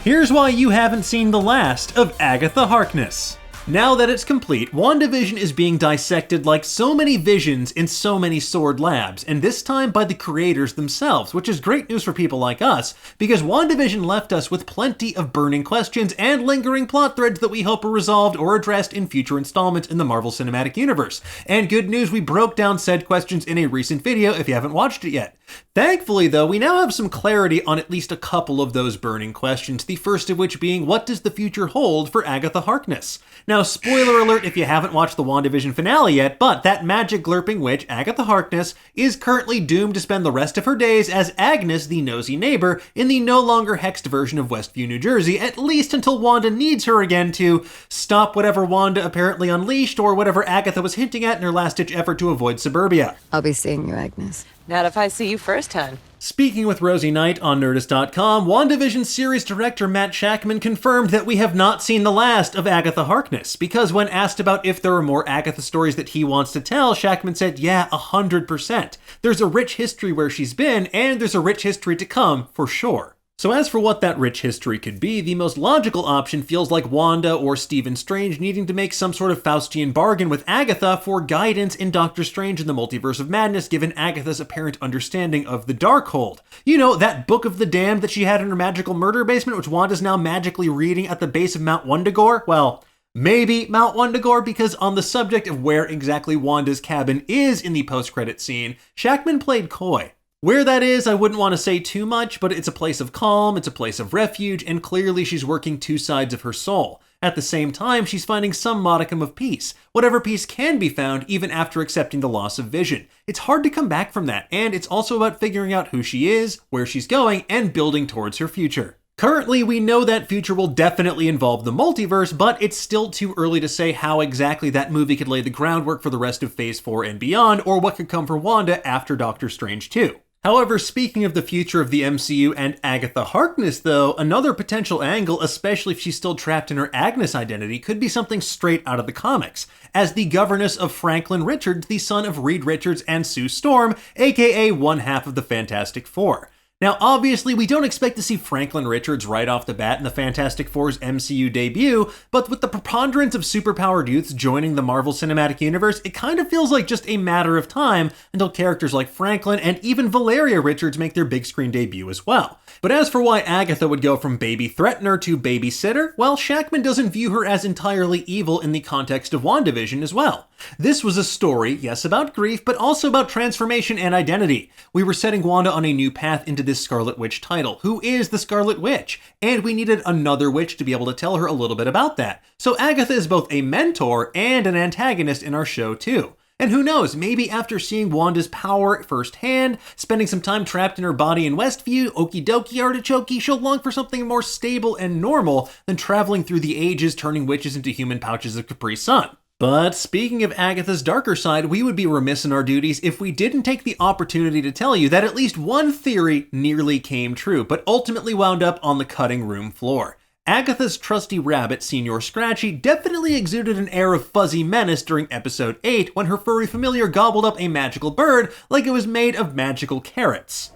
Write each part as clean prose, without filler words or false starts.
Here's why you haven't seen the last of Agatha Harkness. Now that it's complete, WandaVision is being dissected like so many visions in so many sword labs, and this time by the creators themselves, which is great news for people like us, because WandaVision left us with plenty of burning questions and lingering plot threads that we hope are resolved or addressed in future installments in the Marvel Cinematic Universe. And good news, we broke down said questions in a recent video if you haven't watched it yet. Thankfully though, we now have some clarity on at least a couple of those burning questions, the first of which being, what does the future hold for Agatha Harkness? Now, spoiler alert if you haven't watched the WandaVision finale yet, but that magic glurping witch, Agatha Harkness, is currently doomed to spend the rest of her days as Agnes, the nosy neighbor, in the no longer hexed version of Westview, New Jersey, at least until Wanda needs her again to stop whatever Wanda apparently unleashed or whatever Agatha was hinting at in her last-ditch effort to avoid suburbia. I'll be seeing you, Agnes. Not if I see you first, hon. Speaking with Rosie Knight on Nerdist.com, WandaVision series director Matt Shakman confirmed that we have not seen the last of Agatha Harkness, because when asked about if there are more Agatha stories that he wants to tell, Shakman said, yeah, 100%. There's a rich history where she's been, and there's a rich history to come, for sure. So as for what that rich history could be, the most logical option feels like Wanda or Stephen Strange needing to make some sort of Faustian bargain with Agatha for guidance in Doctor Strange in the Multiverse of Madness, given Agatha's apparent understanding of the Darkhold. You know, that Book of the Damned that she had in her magical murder basement, which Wanda's now magically reading at the base of Mount Wundagore? Well, maybe Mount Wundagore, because on the subject of where exactly Wanda's cabin is in the post-credit scene, Shakman played coy. Where that is, I wouldn't want to say too much, but it's a place of calm, it's a place of refuge, and clearly she's working two sides of her soul. At the same time, she's finding some modicum of peace, whatever peace can be found even after accepting the loss of vision. It's hard to come back from that, and it's also about figuring out who she is, where she's going, and building towards her future. Currently, we know that future will definitely involve the multiverse, but it's still too early to say how exactly that movie could lay the groundwork for the rest of Phase 4 and beyond, or what could come for Wanda after Doctor Strange 2. However, speaking of the future of the MCU and Agatha Harkness though, another potential angle, especially if she's still trapped in her Agnes identity, could be something straight out of the comics, as the governess of Franklin Richards, the son of Reed Richards and Sue Storm, aka one half of the Fantastic Four. Now, obviously, we don't expect to see Franklin Richards right off the bat in the Fantastic Four's MCU debut, but with the preponderance of superpowered youths joining the Marvel Cinematic Universe, it kind of feels like just a matter of time until characters like Franklin and even Valeria Richards make their big screen debut as well. But as for why Agatha would go from baby threatener to babysitter, well, Shakman doesn't view her as entirely evil in the context of WandaVision as well. This was a story, yes, about grief, but also about transformation and identity. We were setting Wanda on a new path into this Scarlet Witch title. Who is the Scarlet Witch? And we needed another witch to be able to tell her a little bit about that. So Agatha is both a mentor and an antagonist in our show too. And who knows, maybe after seeing Wanda's power firsthand, spending some time trapped in her body in Westview, okie dokie artichokey, she'll long for something more stable and normal than traveling through the ages turning witches into human pouches of Capri Sun. But speaking of Agatha's darker side, we would be remiss in our duties if we didn't take the opportunity to tell you that at least one theory nearly came true, but ultimately wound up on the cutting room floor. Agatha's trusty rabbit, Senior Scratchy, definitely exuded an air of fuzzy menace during episode 8 when her furry familiar gobbled up a magical bird like it was made of magical carrots.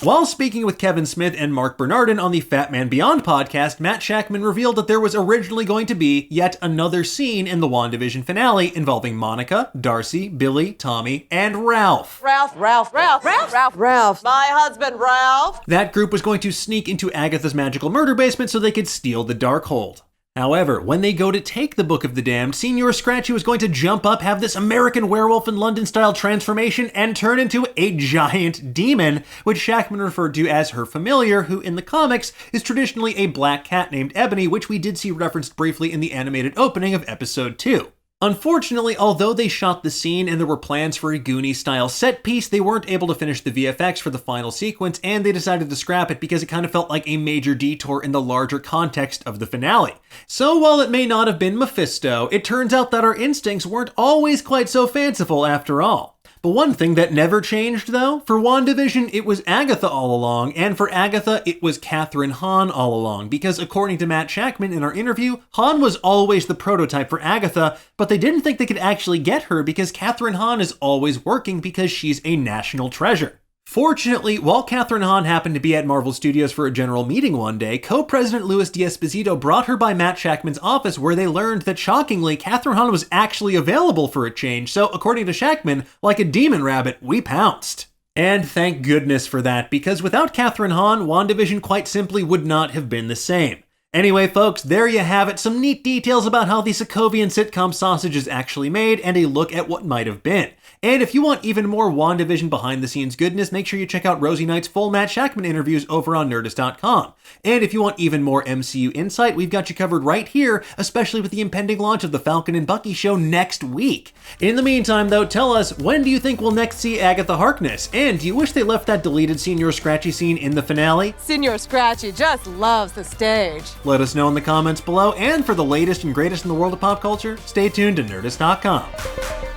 While speaking with Kevin Smith and Mark Bernardin on the Fat Man Beyond podcast, Matt Shakman revealed that there was originally going to be yet another scene in the WandaVision finale involving Monica, Darcy, Billy, Tommy, and Ralph. Ralph. My husband, Ralph. That group was going to sneak into Agatha's magical murder basement so they could steal the Darkhold. However, when they go to take the Book of the Damned, Senior Scratchy was going to jump up, have this American Werewolf in London style transformation, and turn into a giant demon, which Shakman referred to as her familiar, who in the comics is traditionally a black cat named Ebony, which we did see referenced briefly in the animated opening of episode 2. Unfortunately, although they shot the scene and there were plans for a Goonies-style set piece, they weren't able to finish the VFX for the final sequence, and they decided to scrap it because it kind of felt like a major detour in the larger context of the finale. So while it may not have been Mephisto, it turns out that our instincts weren't always quite so fanciful after all. But one thing that never changed though, for WandaVision it was Agatha all along, and for Agatha it was Kathryn Hahn all along, because according to Matt Shakman in our interview, Hahn was always the prototype for Agatha, but they didn't think they could actually get her because Kathryn Hahn is always working because she's a national treasure. Fortunately, while Kathryn Hahn happened to be at Marvel Studios for a general meeting one day, co-president Louis D'Esposito brought her by Matt Shakman's office, where they learned that, shockingly, Kathryn Hahn was actually available for a change, so according to Shakman, like a demon rabbit, we pounced. And thank goodness for that, because without Kathryn Hahn, WandaVision quite simply would not have been the same. Anyway, folks, there you have it, some neat details about how the Sokovian sitcom sausage is actually made, and a look at what might have been. And if you want even more WandaVision behind-the-scenes goodness, make sure you check out Rosie Knight's full Matt Shakman interviews over on Nerdist.com. And if you want even more MCU insight, we've got you covered right here, especially with the impending launch of the Falcon and Bucky show next week. In the meantime, though, tell us, when do you think we'll next see Agatha Harkness? And do you wish they left that deleted Senior Scratchy scene in the finale? Senior Scratchy just loves the stage. Let us know in the comments below, and for the latest and greatest in the world of pop culture, stay tuned to Nerdist.com.